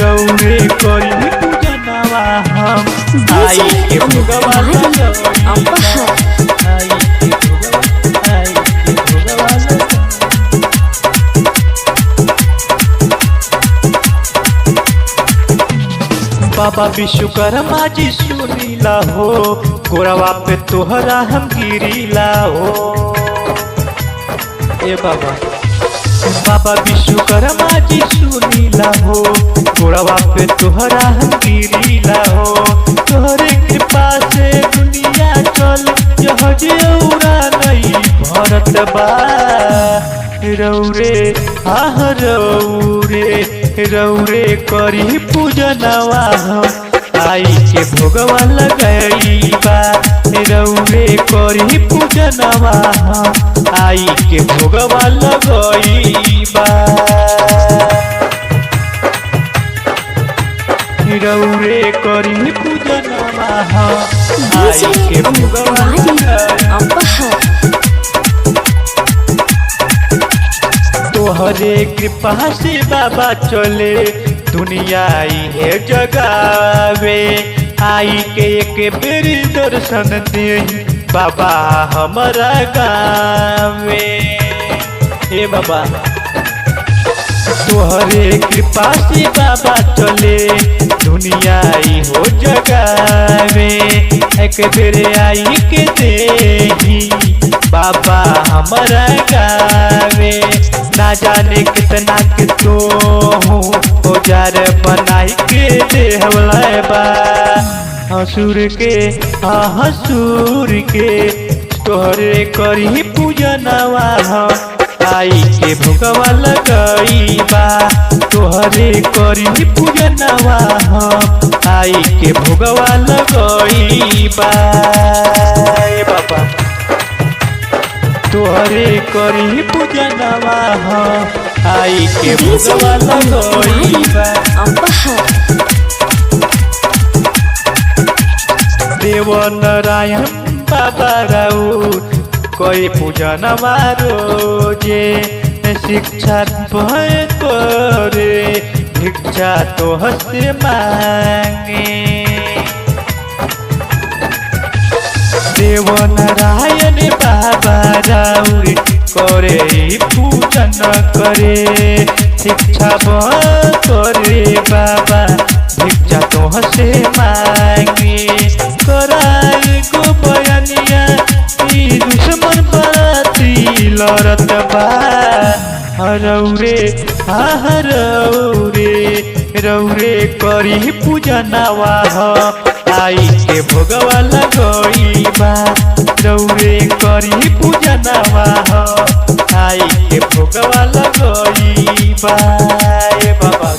रौरे करी पूजनवा हम आई के भोगवा बाबा विश्वकर्मा जी सुनीला हो गोरवा पे तोहरा हम गिरीला हो। ए बाबा बाबा विश्वकर्मा जी सुनीला हो गोरवा पे तोहरा हम गिरीला हो। तोहरे कृपा से दुनिया चल जहाज उड़ा नहीं भरत बा रौरे आह रौरे करी पूजनवा हम आई के भोगवा लगई बा रौरे करी पूजनवा हम आई के भोगवा लगई बा रौरे करी पूजनवा हम आई के भोगवा तोहरे कृपा से बाबा चले दुनिया है जगावे आई के एक बेर दर्शन दे बाबा हमारा गावे। हे बाबा तोहरे कृपा से बाबा चले दुनिया हो जगावे एक बेर आई के दे बाबा हमारा गावे। ना जाने कितना के तो औजार बनाई के दे बा हसूर के हसूर के तोहरे करी पूजनवा हम आई के भोगवा लगई बा तोहरे करी पूजनवा हम आई के भोगवा लगई बा। बाबा तोहरे करी पूजनवा हम आई के भोगवा लगई बा। देव नारायण बाबा राउर कोई पूजनवा रोजे शिक्षा भय करे भिक्षा तो हसे मांगे। देव नारायण बाबा राउर करे पूजन करे शिक्षा करे बाबा भिक्षा तो हसे मांगे। कराई गो बयानिया दुश्मन बाती लड़त बा रौरे रौरे करी पूजनवा हम आई के भोगवा लगई बा रौरे करी पूजनवा हम आई के भोगवा लगई बा। बाबा